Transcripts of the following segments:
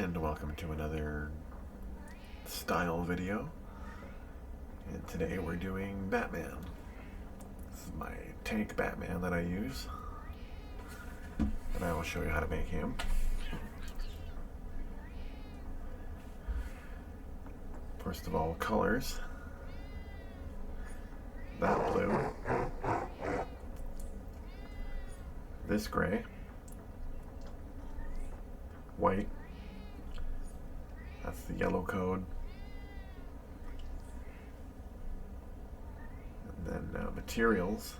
and welcome to another style video. And today we're doing Batman. This is my tank Batman that I use, and I will show you how to make him. First of all, colors. That blue, this gray, white, that's the yellow code, and then materials,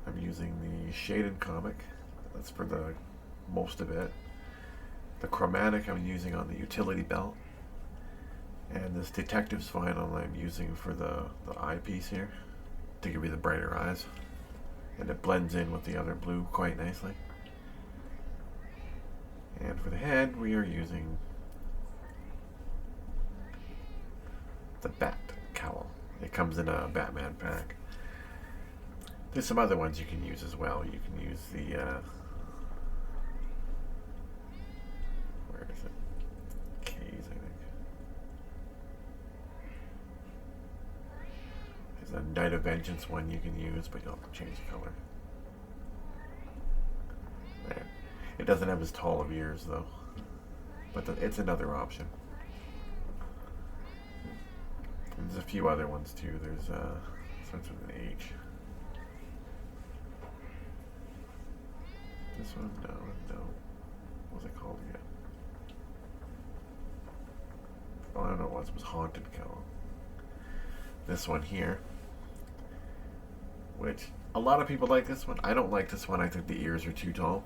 I'm using the shaded comic, that's for the most of it. The chromatic I'm using on the utility belt, and this detective's vinyl I'm using for the eyepiece here to give you the brighter eyes, and it blends in with the other blue quite nicely. And for the head, we are using the Bat Cowl. It comes in a Batman pack. There's some other ones you can use as well. You can use the where is it? K's, I think. There's a Night of Vengeance one you can use, but you'll have to change the color. There. It doesn't have as tall of ears though, but it's another option. And there's a few other ones too. There's starts with an H. This one, no. What was it called again? Oh, I don't know what it was. Haunted Cowl. This one here, which a lot of people like this one. I don't like this one. I think the ears are too tall.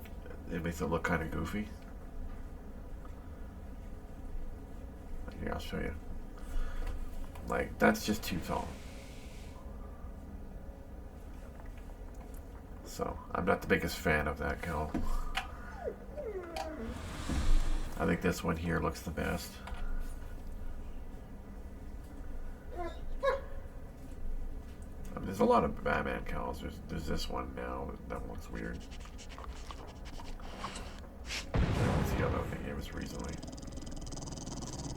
It makes it look kind of goofy. Here, I'll show you. Like, that's just too tall. So, I'm not the biggest fan of that cowl. I think this one here looks the best. There's a lot of Batman cowls. There's this one now. That one looks weird. What's the other one they gave us recently?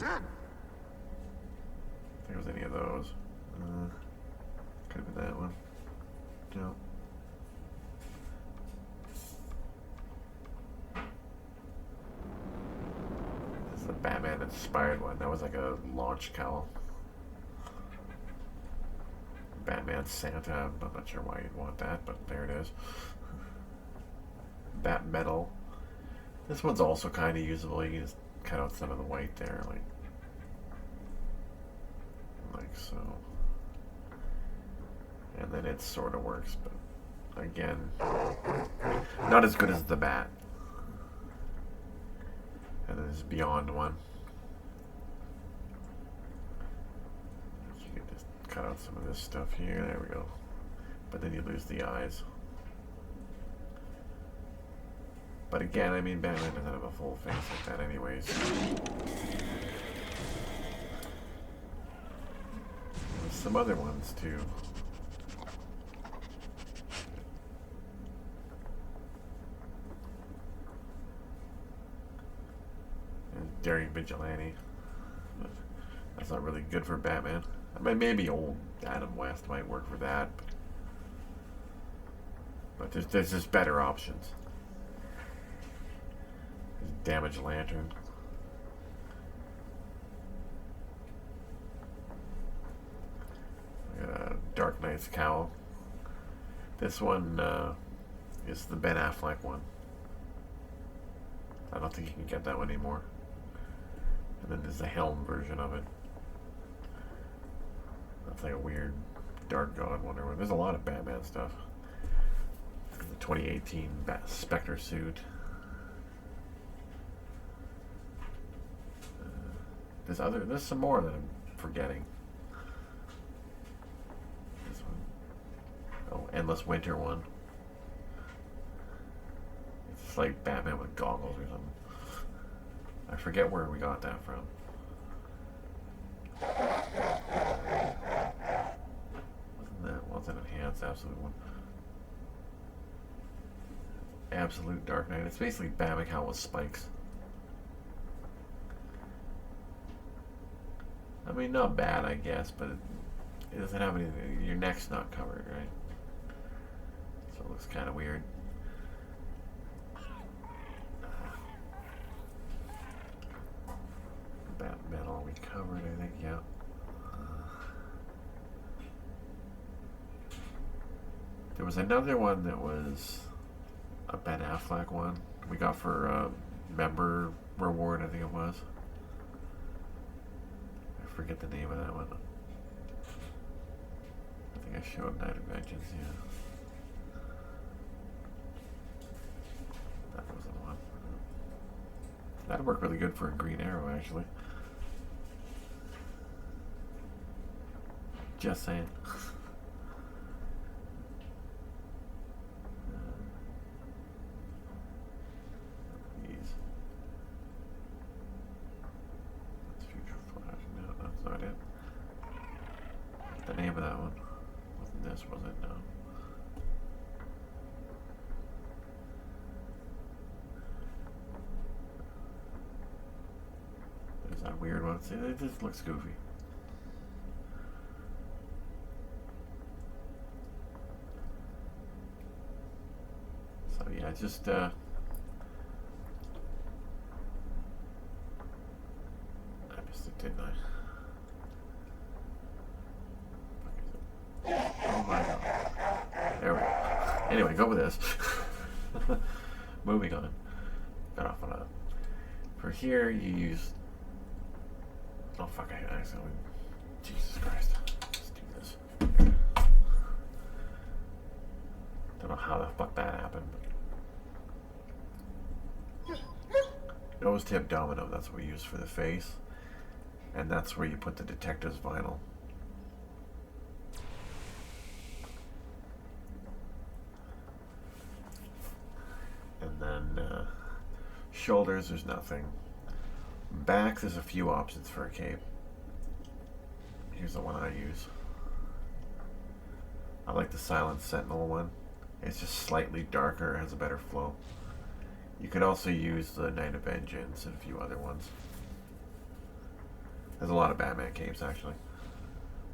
I think it was any of those. Could have been that one. No. This is the Batman inspired one. That was like a launch cowl. Batman Santa. I'm not sure why you'd want that, but there it is. Bat Metal. This one's also kind of usable. You can just cut out some of the white there, like so. And then it sort of works, but again, not as good as the Bat. And then there's Beyond one. You can just cut out some of this stuff here. There we go. But then you lose the eyes. But again, I mean, Batman doesn't have a full face like that anyways. There's some other ones too. And Daring Vigilante. But that's not really good for Batman. I mean, maybe old Adam West might work for that. But there's just better options. Damaged Lantern. I got a Dark Knight's cowl. This one is the Ben Affleck one. I don't think you can get that one anymore. And then there's the Helm version of it. That's like a weird Dark God one. There's a lot of Batman stuff. The 2018 Spectre suit. There's some more that I'm forgetting. This one. Oh, Endless Winter one. It's like Batman with goggles or something. I forget where we got that from. Wasn't an Enhanced Absolute one. Absolute Dark Knight. It's basically Batman with spikes. I mean, not bad, I guess, but it doesn't have anything. Your neck's not covered, right? So it looks kind of weird. Bat metal we covered, I think, yeah. There was another one that was a Ben Affleck one we got for member reward, I think it was. I forget the name of that one. I think I showed Night of Vengeance, yeah. That was the one. That'd work really good for a Green Arrow, actually. Just saying. The name of that one wasn't this, was it? No. There's that weird one. See, it just looks goofy. So yeah, just I missed it, didn't I? Oh my god. There we go. Anyway, go with this. Moving on. Got off on a. For here, you use. Oh fuck! I accidentally. Jesus Christ. Let's do this. Don't know how the fuck that happened. Nose tip domino. That's what we use for the face, and that's where you put the detective's vinyl. And then shoulders, there's nothing. Back, there's a few options for a cape. Here's the one I use. I like the Silent Sentinel one. It's just slightly darker, has a better flow. You could also use the Night of Vengeance and a few other ones. There's a lot of Batman capes, actually.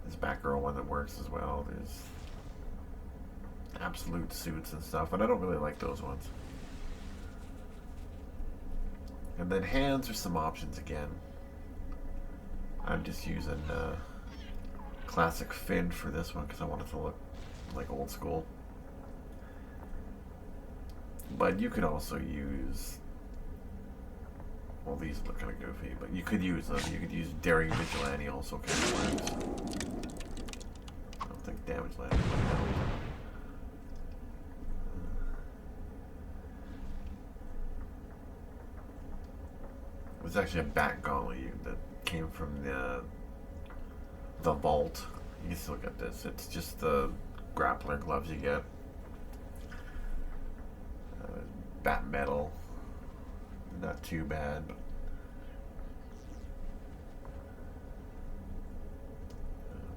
There's a Batgirl one that works as well. There's absolute suits and stuff, but I don't really like those ones. And then hands are some options again. I'm just using classic Finn for this one because I want it to look like old school. But you could also use, well, these look kind of goofy, but you could use them. You could use Daring Vigilante also kind of works. I don't think Damage Lantern would help. It was actually a bat gauntlet that came from the vault. You can still get this. It's just the grappler gloves you get. Bat metal, not too bad. But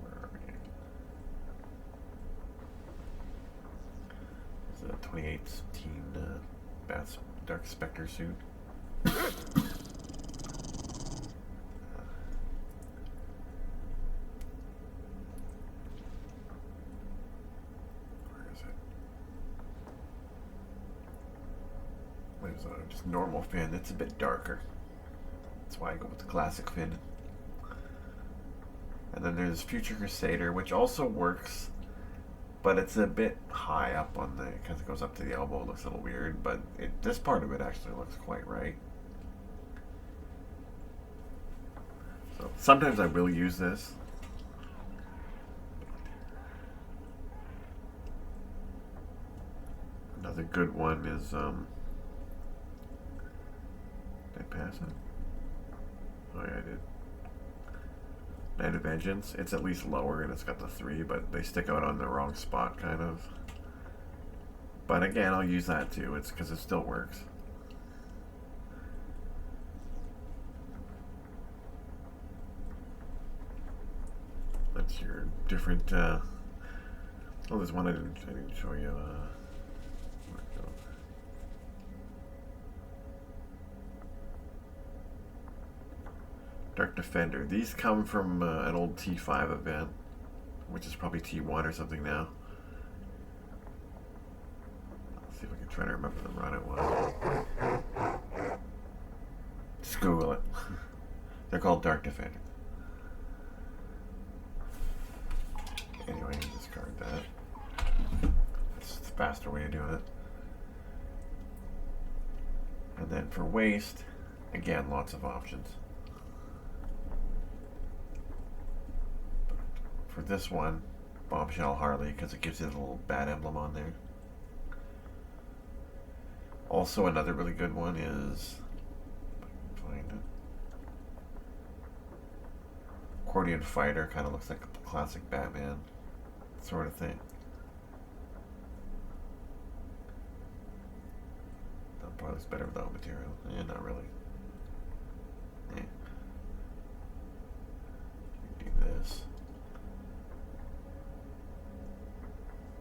where are we? It's a 2018 Bat's Dark Spectre suit. There's just normal Finn. It's a bit darker. That's why I go with the classic Finn. And then there's Future Crusader, which also works, but it's a bit high up on the, because it goes up to the elbow. It looks a little weird, but this part of it actually looks quite right. So sometimes I will use this. Another good one is did I pass it? Oh yeah, I did. Night of Vengeance. It's at least lower and it's got the 3, but they stick out on the wrong spot, kind of. But again, I'll use that too. It's because it still works. That's your different. Oh, there's one I didn't show you. Where'd it go? Dark Defender. These come from an old T5 event, which is probably T1 or something now. Let's see if I can try to remember the run it was. Just Google it. They're called Dark Defender. Anyway, discard that. That's the faster way of doing it. And then for waste, again, lots of options. For this one, Bombshell Harley, because it gives you a little bat emblem on there. Also, another really good one is, if I can find it, Accordion Fighter. Kind of looks like a classic Batman sort of thing. That probably looks better without material. Not really. Do this.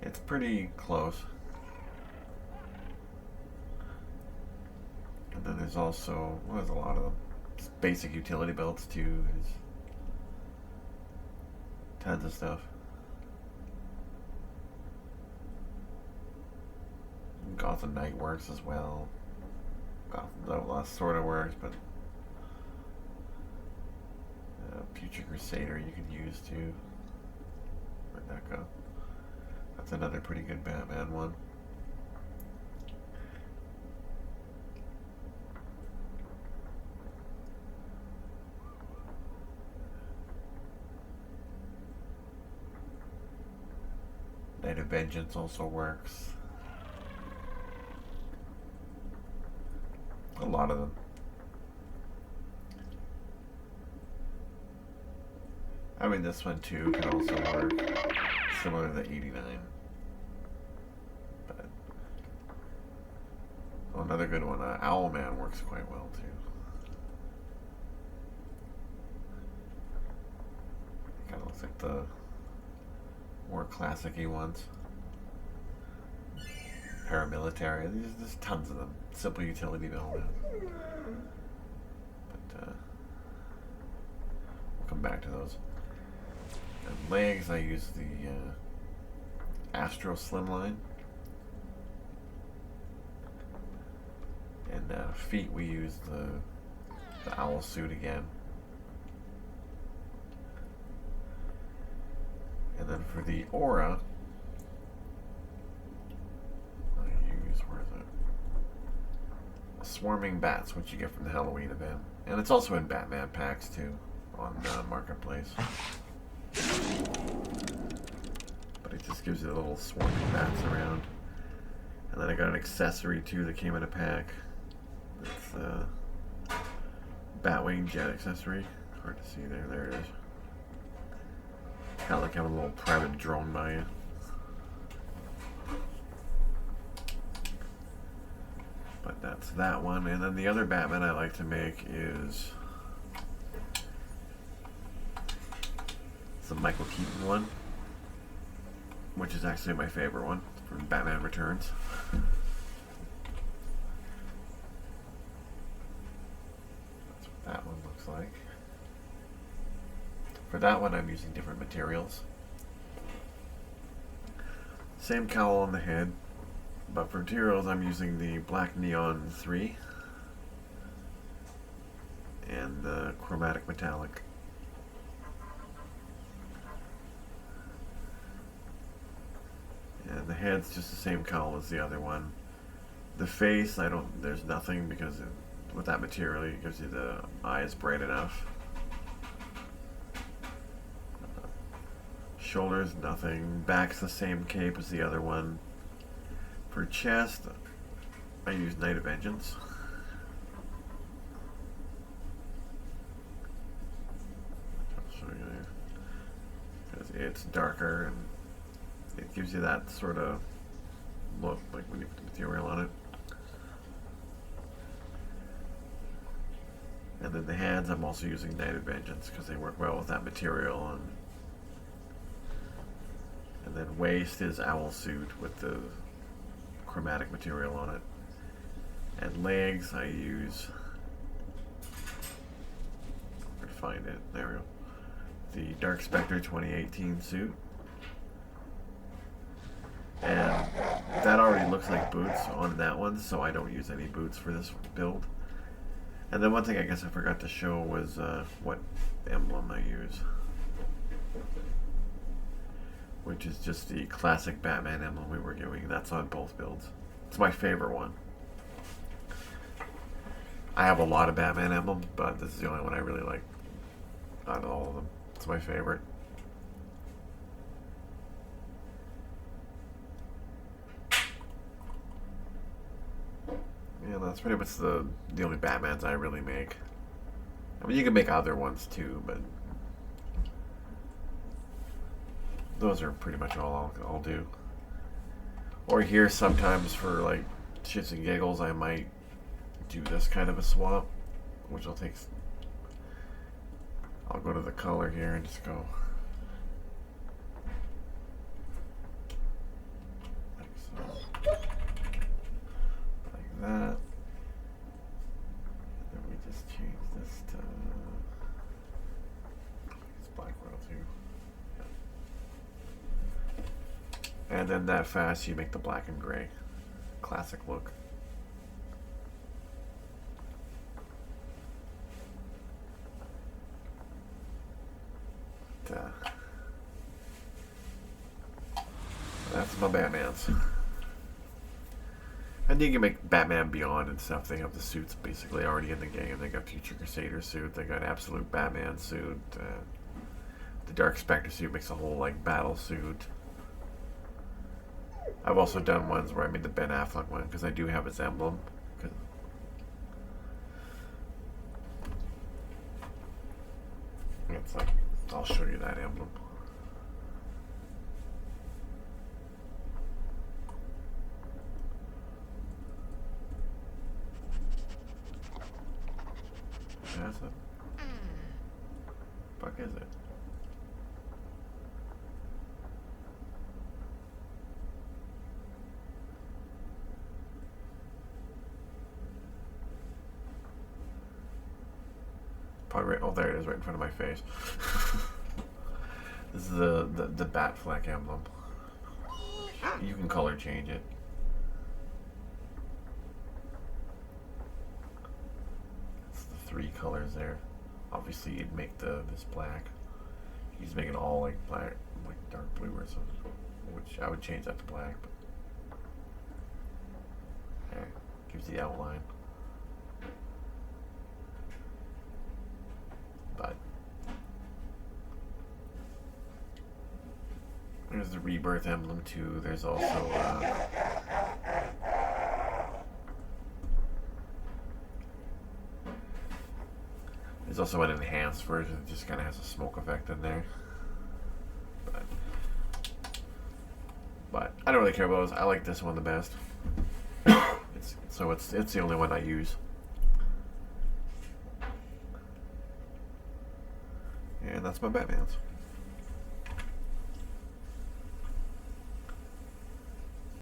It's pretty close. And then there's also, well, there's a lot of them. Just basic utility belts too. There's tons of stuff. Gotham Knight works as well. Gotham's Outlast sort of works, but Future Crusader you can use too. Where'd that go? That's another pretty good Batman one. Night of Vengeance also works. A lot of them. I mean, this one too can also work, similar to the 89. But another good one, Owlman works quite well too. Kind of looks like the more classic-y ones. Paramilitary. There's tons of them. Simple utility belt. But we'll come back to those. And legs, I use the Astro Slimline. And feet, we use the Owl Suit again. And then for the Aura, I use, where is it? Swarming Bats, which you get from the Halloween event. And it's also in Batman packs too, on Marketplace. But it just gives you little swarming bats around. And then I got an accessory too that came in a pack. It's the Batwing Jet accessory. Hard to see there. There it is. Kind of like having a little private drone by you. But that's that one. And then the other Batman I like to make is the Michael Keaton one, which is actually my favorite one from Batman Returns. That's what that one looks like. For that one, I'm using different materials. Same cowl on the head, but for materials, I'm using the Black Neon 3 and the Chromatic Metallic. And the head's just the same cowl as the other one. The face, there's nothing because with that material, it gives you the eyes bright enough. Shoulders, nothing. Back's the same cape as the other one. For chest, I use Night of Vengeance. I'll show you there. Because it's darker and it gives you that sort of look, like when you put the material on it. And then the hands, I'm also using Night of Vengeance because they work well with that material. And then waist is Owl Suit with the chromatic material on it. And legs, I use, find it. There we go. The Dark Spectre 2018 suit. And that already looks like boots on that one, so I don't use any boots for this build. And then one thing I guess I forgot to show was what emblem I use. Which is just the classic Batman emblem we were doing. That's on both builds. It's my favorite one. I have a lot of Batman emblems, but this is the only one I really like out of all of them. It's my favorite. Yeah, that's pretty much the only Batmans I really make. I mean, you can make other ones too, but those are pretty much all I'll do. Or here sometimes for like shits and giggles, I might do this kind of a swap, which will take. I'll go to the color here and just go like so, like that. And then we just change this to it's Blackwell too. Yeah. And then that fast, you make the black and gray, classic look. That's my Batmans. And you can make Batman Beyond and stuff. They have the suits basically already in the game. They got Future Crusader suit. They got Absolute Batman suit. The Dark Spectre suit makes a whole like battle suit. I've also done ones where I made the Ben Affleck one because I do have his emblem. It's like, I'll show you that emblem. That's it. Fuck is it? Probably right, oh, there it is, right in front of my face. This is the Batfleck emblem. You can color change it. It's the 3 colors there. Obviously, you'd make this black. You just make it all like black, like dark blue or something. Which I would change that to black. But yeah, gives the outline. But there's the Rebirth emblem too. There's also an enhanced version that just kind of has a smoke effect in there. But I don't really care about those. I like this one the best. It's the only one I use. And that's my Batmans.